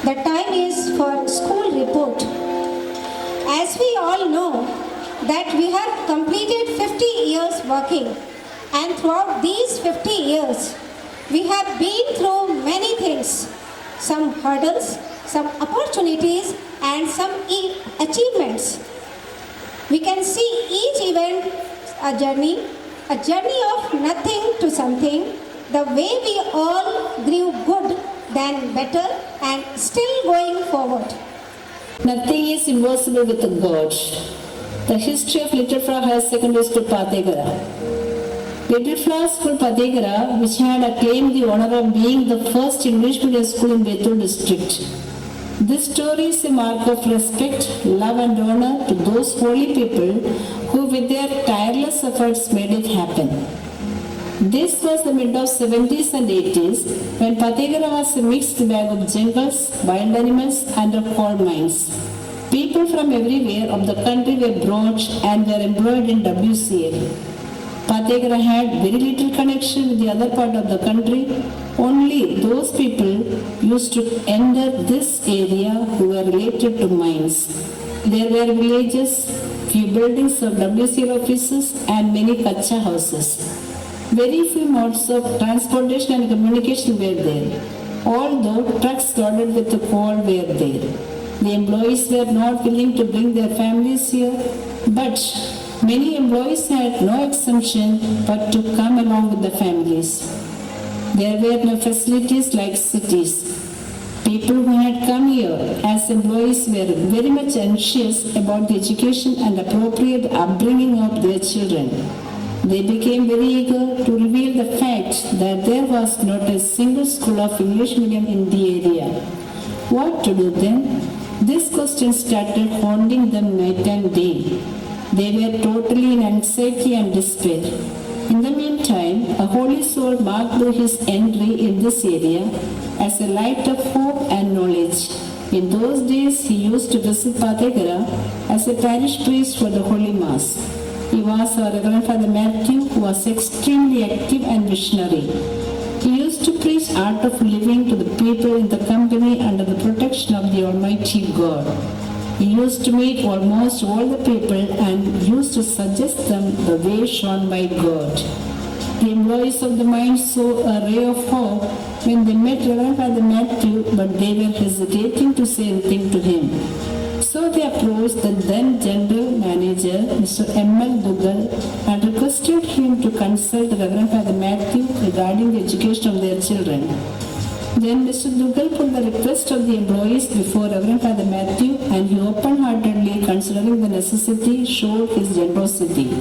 The time is for school report. As we all know that we have completed 50 years working, and throughout these 50 years we have been through many things, some hurdles, some opportunities and some achievements. We can see each event a journey of nothing to something, the way we all grew good, then better, and still going forward. Nothing is impossible with God. The history of Little Flower Higher Secondary School, Pathkhera. Little Flower School, Pathkhera, which had claimed the honor of being the first English medium school in Betul district. This story is a mark of respect, love and honor to those holy people who with their tireless efforts made it happen. This was the mid of 70s and 80s when Pathkhera was a mixed bag of jungles, wild animals and of coal mines. People from everywhere of the country were brought and were employed in WCL. Pathkhera had very little connection with the other part of the country. Only those people used to enter this area who were related to mines. There were villages, few buildings of WCL offices and many kacha houses. Very few modes of transportation and communication were there, although trucks loaded with coal were there. The employees were not willing to bring their families here, but many employees had no exemption but to come along with the families. There were no facilities like cities. People who had come here as employees were very much anxious about the education and appropriate upbringing of their children. They became very eager to reveal the fact that there was not a single school of English medium in the area. What to do then? This question started haunting them night and day. They were totally in anxiety and despair. In the meantime, a holy soul marked his entry in this area as a light of hope and knowledge. In those days, he used to visit Pathkhera as a parish priest for the Holy Mass. He was our Reverend Father Matthew, who was extremely active and visionary. He used to preach art of living to the people in the company under the protection of the Almighty God. He used to meet almost all the people and used to suggest them the way shown by God. The employees of the mine saw a ray of hope when they met Reverend Father Matthew, but they were hesitating to say anything to him. So they approached the then General Manager, Mr. M.L. Dugal, and requested him to consult Reverend Father Matthew regarding the education of their children. Then Mr. Dugal put the request of the employees before Reverend Father Matthew, and he open-heartedly, considering the necessity, showed his generosity.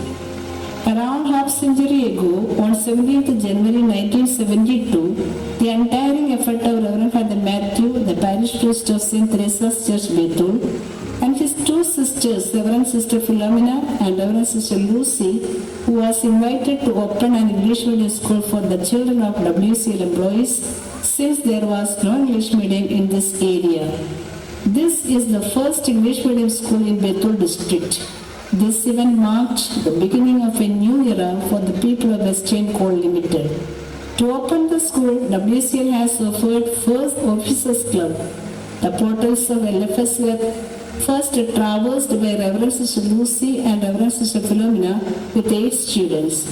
Around half century ago, on 17th January 1972, the untiring effort of Reverend Father Matthew, the parish priest of St. Teresa's Church, Betul, and his two sisters, Reverend Sister Philomena and Reverend Sister Lucy, who was invited to open an English medium school for the children of WCL employees, since there was no English medium in this area. This is the first English medium school in Betul district. This event marked the beginning of a new era for the people of Western Coal Limited. To open the school, WCL has offered first Officers Club. The portals of LFS were first traversed by Reverend Sister Lucy and Reverend Sister Philomena with 8 students.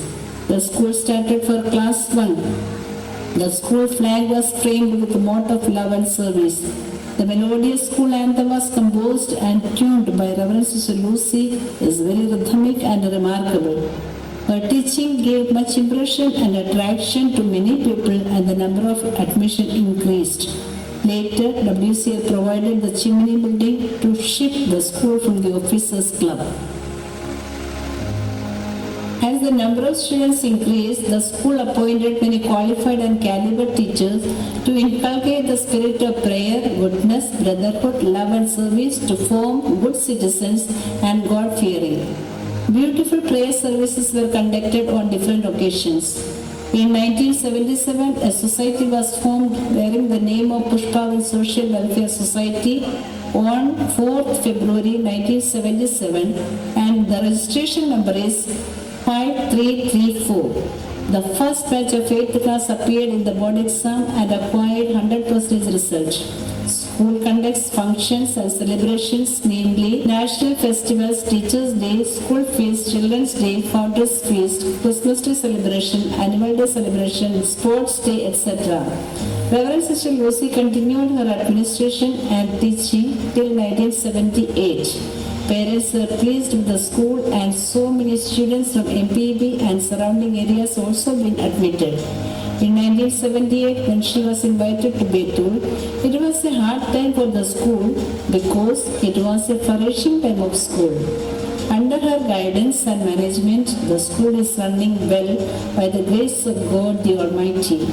The school started for class 1. The school flag was framed with the motto of love and service. The melodious school anthem was composed and tuned by Reverend Sister Lucy is very rhythmic and remarkable. Her teaching gave much impression and attraction to many people, and the number of admission increased. Later, WCL provided the chimney building to shift the school from the Officers Club. As the number of students increased, the school appointed many qualified and caliber teachers to inculcate the spirit of prayer, goodness, brotherhood, love and service to form good citizens and God-fearing. Beautiful prayer services were conducted on different occasions. In 1977, a society was formed bearing the name of Pushpavan Social Welfare Society on 4th February 1977, and the registration number is 5334. The first batch of 8th class appeared in the board exam and acquired 100% result. school conducts functions and celebrations, namely national festivals, Teachers' Day, School Feast, Children's Day, Founders' Feast, Christmas Day celebration, Annual Day celebration, Sports Day, etc. Reverend Sister Lucy continued her administration and teaching till 1978. Parents were pleased with the school and so many students from MPB and surrounding areas also been admitted. In 1978, when she was invited to Betul, it was a hard time for the school because it was a flourishing time of school. Under her guidance and management, the school is running well by the grace of God the Almighty.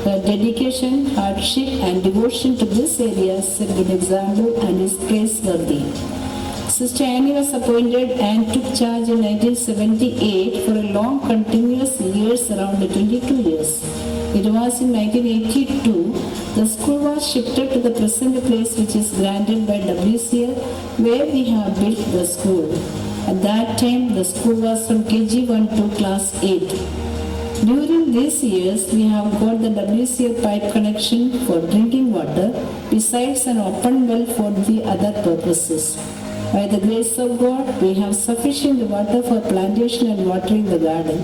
Her dedication, hardship and devotion to this area set a good example and is praiseworthy. Sister Annie was appointed and took charge in 1978 for a long continuous years, around 22 years. It was in 1982 the school was shifted to the present place which is granted by WCL where we have built the school. At that time the school was from KG1 to class 8. During these years, we have got the WCL pipe connection for drinking water, besides an open well for the other purposes. By the grace of God, we have sufficient water for plantation and watering the garden.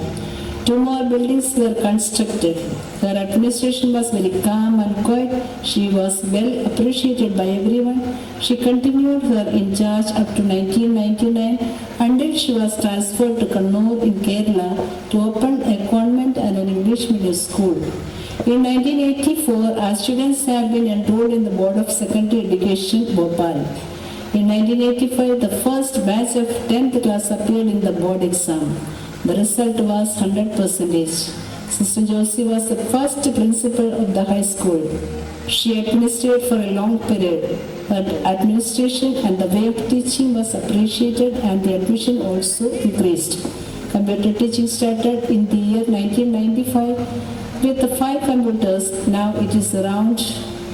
2 more buildings were constructed. Her administration was very calm and quiet. She was well appreciated by everyone. She continued her in charge up to 1999 until she was transferred to Kannur in Kerala to open a convent and an English medium school. In 1984, our students have been enrolled in the Board of Secondary Education, Bhopal. In 1985, the first batch of 10th class appeared in the board exam. The result was 100%. Sister Josie was the first principal of the high school. She administered for a long period. Her administration and the way of teaching was appreciated and the admission also increased. Computer teaching started in the year 1995 with the 5 computers. Now it is around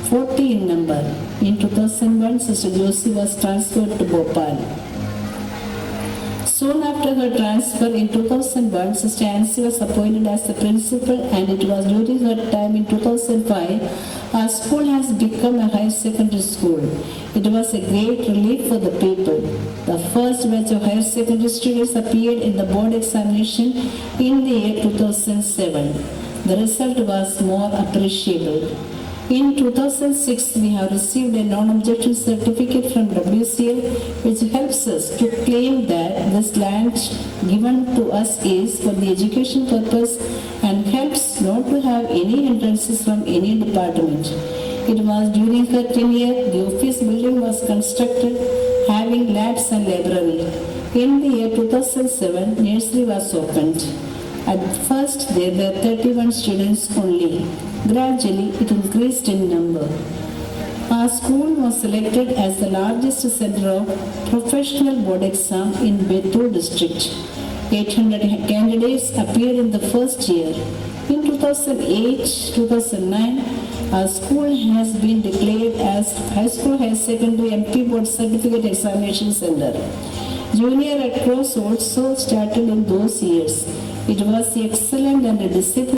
40 in number. In 2001, Sister Josie was transferred to Bhopal. Soon after her transfer in 2001, Sister Nancy was appointed as the principal and it was during her time in 2005 our school has become a higher secondary school. It was a great relief for the people. The first batch of higher secondary students appeared in the board examination in the year 2007. The result was more appreciable. In 2006, we have received a non-objection certificate from WCL which helps us to claim that this land given to us is for the education purpose and helps not to have any hindrances from any department. It was during her tenure the office building was constructed having labs and library. In the year 2007, nursery was opened. At first, there were 31 students only. Gradually, it increased in number. Our school was selected as the largest center of professional board exam in Betul district. 800 candidates appeared in the first year. In 2008-2009, our school has been declared as High School Higher Secondary MP Board Certificate Examination Center. Junior Red Cross also started in those years. It was excellent and a discipline